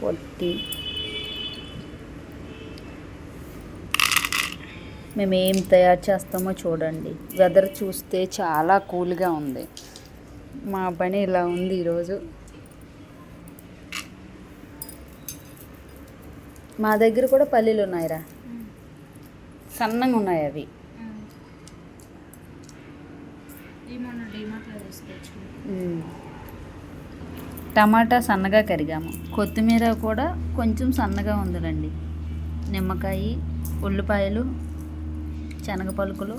పొట్టి. మేము ఏం తయారు చేస్తామో చూడండి. వెదర్ చూస్తే చాలా కూల్గా ఉంది. మా పని ఇలా ఉంది ఈరోజు. మా దగ్గర కూడా పల్లీలు ఉన్నాయిరా, సన్నగా ఉన్నాయి అవి. టమాటా సన్నగా కరిగాము. కొత్తిమీర కూడా కొంచెం సన్నగా ఉందిలండి. నిమ్మకాయ, ఉల్లిపాయలు, శనగ పలుకులు,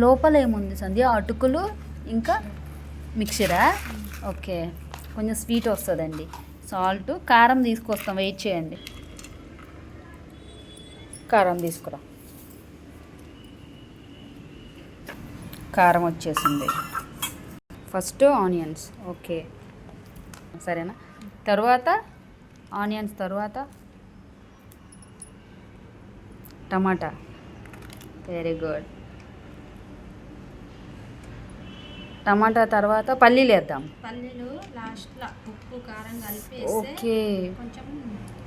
లోపల ఏముంది సంధ్య? అటుకులు ఇంకా మిక్సరా. ఓకే, కొంచెం స్వీట్ వస్తుందండి. సాల్ట్, కారం తీసుకొస్తాం, వెయిట్ చేయండి. కారం తీసుకురా. కారం వచ్చేసింది. First onions. ఓకే, సరేనా? తర్వాత ఆనియన్స్, తర్వాత టమాటా. Very good. టమాటా తర్వాత పల్లీలు వేద్దాం. పల్లీలు లాస్ట్లో ఉప్పు కారం కలిపి. ఓకే, కొంచెం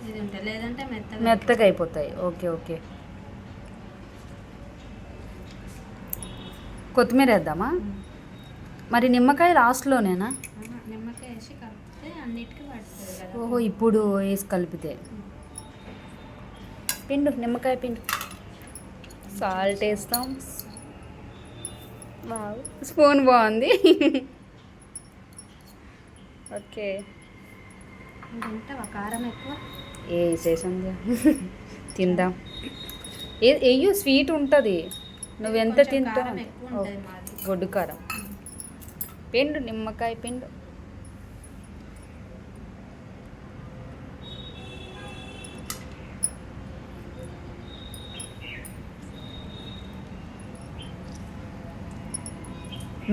ఇది ఉంటుంది, లేదంటే మెత్తగా అయిపోతాయి. Okay okay. కొత్తిమీర వేద్దామా? మరి నిమ్మకాయ లాస్ట్లోనేనా? నిమ్మకాయ వేసి కలిపితే అన్నిటికీ పడుతుంది కదా. ఓహో, ఇప్పుడు వేసి కలిపితే. పిండు, నిమ్మకాయ పిండు. సాల్ట్ వేస్తాం. వావ్, స్పూన్ బాగుంది. ఓకే, తింటావా కారం ఎక్కువ? వేసేసింది. తిందాం. వెయ్యి, స్వీట్ ఉంటుంది. నువ్వెంత తింటావు? గొడ్డు కారం. పిండు, నిమ్మకాయ పిండు.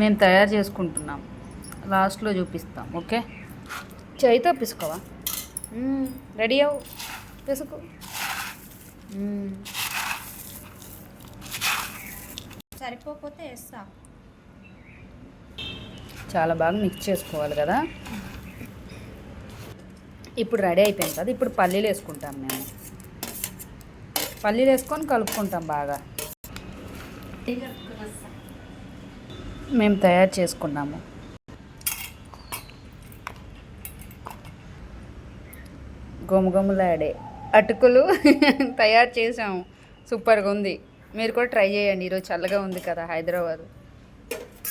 మేము తయారు చేసుకుంటున్నాం, లాస్ట్లో చూపిస్తాం. ఓకే, చేయితో పిసుకోవా? రెడీ అవ్వు, పిసుకు. సరిపోతే వేస్తా. చాలా బాగా మిక్స్ చేసుకోవాలి కదా. ఇప్పుడు రెడీ అయిపోయింది కదా. ఇప్పుడు పల్లీలు వేసుకుంటాం. మేము పల్లీలు వేసుకొని కలుపుకుంటాం బాగా. మేము తయారు చేసుకున్నాము. గుమగుమలాడే అటుకులు తయారు చేసాము. సూపర్గా ఉంది. మీరు కూడా ట్రై చేయండి. ఈరోజు చల్లగా ఉంది కదా హైదరాబాద్.